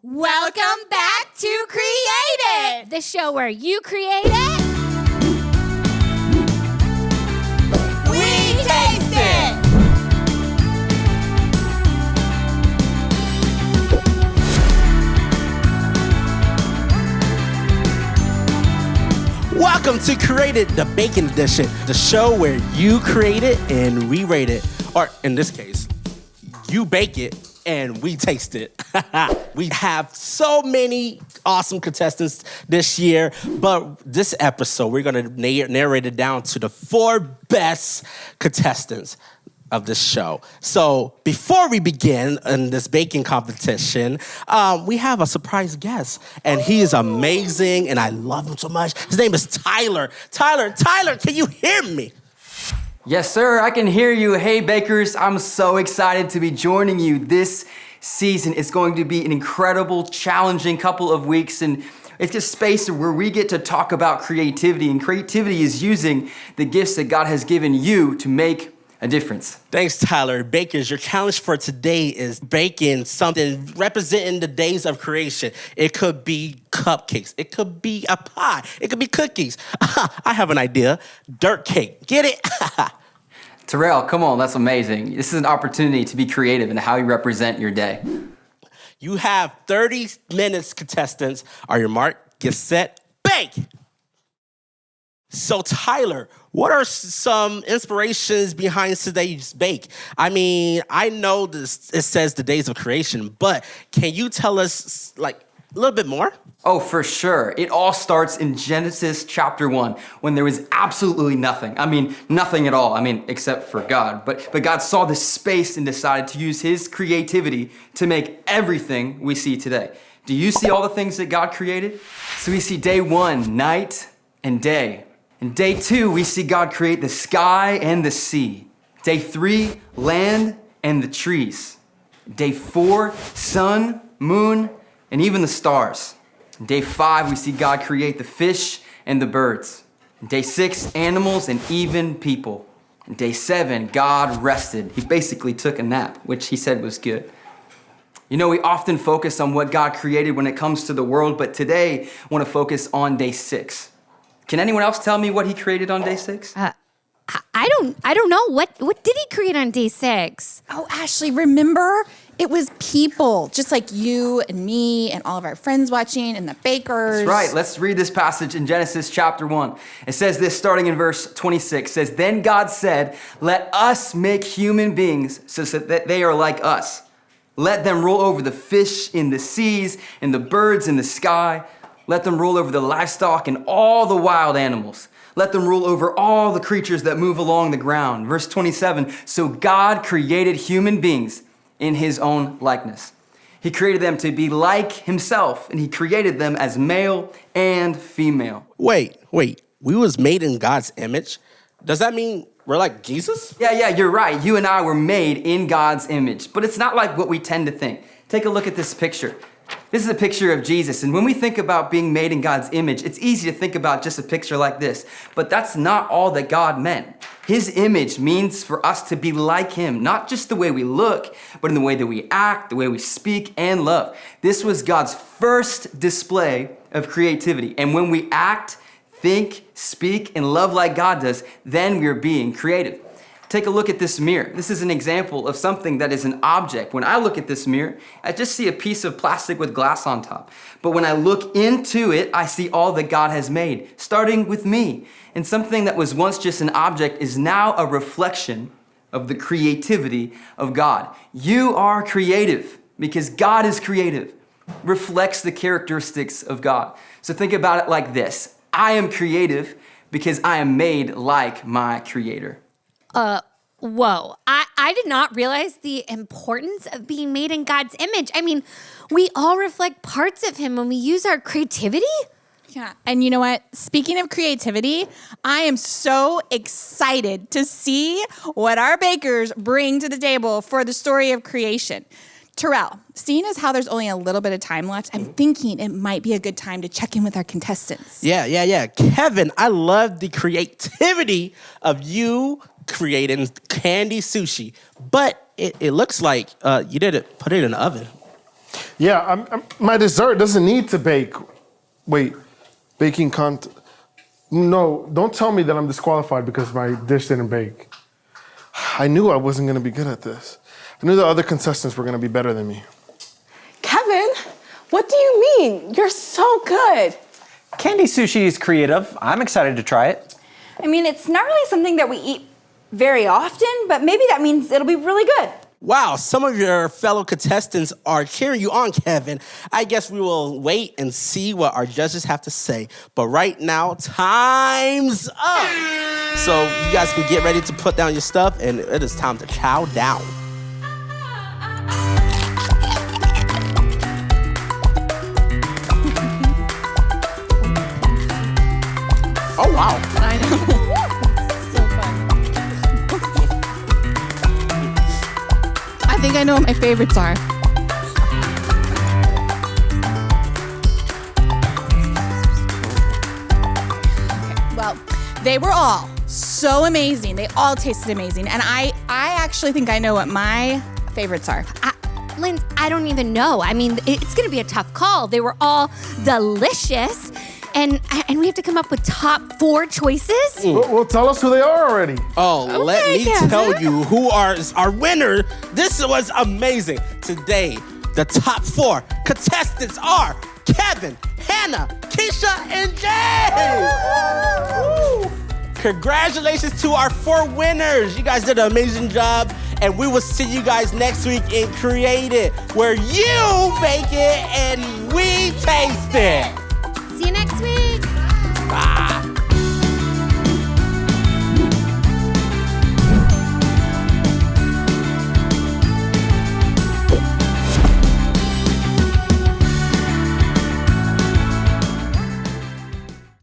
Welcome back to Create It, the show where you create it, we taste it. Welcome to Create It, the Bacon Edition, the show where you create it and we rate it. Or in this case, you bake it and we taste it. We have so many awesome contestants this year, but this episode, we're gonna narrate it down to the 4 best contestants of this show. So before we begin in this baking competition, we have a surprise guest, and he is amazing, and I love him so much. His name is Tyler. Tyler, can you hear me? Yes, sir, I can hear you. Hey, bakers, I'm so excited to be joining you this season. It's going to be an incredible, challenging couple of weeks, and it's a space where we get to talk about creativity, and creativity is using the gifts that God has given you to make a difference. Thanks, Tyler. Bakers, your challenge for today is baking something representing the days of creation. It could be cupcakes. It could be a pie. It could be cookies. I have an idea. Dirt cake. Get it? Terrell, come on, that's amazing. This is an opportunity to be creative in how you represent your day. You have 30 minutes, contestants. Are your mark? Get set. Bake! So, Tyler, what are some inspirations behind today's bake? I mean, I know this. It says the days of creation, but can you tell us, a little bit more? Oh, for sure. It all starts in Genesis chapter 1, when there was absolutely nothing. I mean, nothing at all. Except for God. But God saw this space and decided to use his creativity to make everything we see today. Do you see all the things that God created? So we see day 1, night and day. In day 2, we see God create the sky and the sea. Day 3, land and the trees. Day 4, sun, moon, and even the stars. Day 5, we see God create the fish and the birds. Day 6, animals and even people. Day 7, God rested. He basically took a nap, which he said was good. You know, we often focus on what God created when it comes to the world, but today I want to focus on day 6. Can anyone else tell me what he created on day 6? I don't know. What did he create on day 6? Oh, Ashley, remember? It was people, just like you and me and all of our friends watching and the bakers. That's right. Let's read this passage in Genesis chapter 1. It says this, starting in verse 26. It says, "Then God said, let us make human beings so that they are like us. Let them rule over the fish in the seas and the birds in the sky. Let them rule over the livestock and all the wild animals. Let them rule over all the creatures that move along the ground." Verse 27, so God created human beings in his own likeness. He created them to be like himself, and he created them as male and female. Wait. We was made in God's image? Does that mean we're like Jesus? Yeah, you're right. You and I were made in God's image, but it's not like what we tend to think. Take a look at this picture. This is a picture of Jesus, and when we think about being made in God's image, it's easy to think about just a picture like this, but that's not all that God meant. His image means for us to be like him, not just the way we look, but in the way that we act, the way we speak and love. This was God's first display of creativity, and when we act, think, speak, and love like God does, then we're being creative. Take a look at this mirror. This is an example of something that is an object. When I look at this mirror, I just see a piece of plastic with glass on top. But when I look into it, I see all that God has made, starting with me. And something that was once just an object is now a reflection of the creativity of God. You are creative because God is creative. Reflects the characteristics of God. So think about it like this. I am creative because I am made like my Creator. Whoa. I did not realize the importance of being made in God's image. I mean, we all reflect parts of him when we use our creativity. Yeah, and you know what? Speaking of creativity, I am so excited to see what our bakers bring to the table for the story of creation. Terrell, seeing as how there's only a little bit of time left, I'm thinking it might be a good time to check in with our contestants. Yeah. Kevin, I love the creativity of you creating candy sushi, but it looks like you didn't put it in the oven. Yeah, my dessert doesn't need to bake. Wait, baking No, don't tell me that I'm disqualified because my dish didn't bake. I knew I wasn't gonna be good at this. I knew the other contestants were gonna be better than me. Kevin, what do you mean? You're so good. Candy sushi is creative. I'm excited to try it. I mean, it's not really something that we eat very often, but maybe that means it'll be really good. Wow, some of your fellow contestants are cheering you on, Kevin. I guess we will wait and see what our judges have to say. But right now, time's up. So you guys can get ready to put down your stuff, and it is time to chow down. Oh, wow. I know. So fun. I think I know what my favorites are. Okay, well, they were all so amazing. They all tasted amazing. And I actually think I know what my favorites are. Lindsey, I don't even know. I mean, it's going to be a tough call. They were all delicious. And we have to come up with top 4 choices? Well, tell us who they are already. Oh, let me tell you who are our winner. This was amazing. Today, the top 4 contestants are Kevin, Hannah, Keisha, and Jay. Congratulations to our 4 winners. You guys did an amazing job. And we will see you guys next week in Create It, where you bake it and we taste it. See you next week. Bye.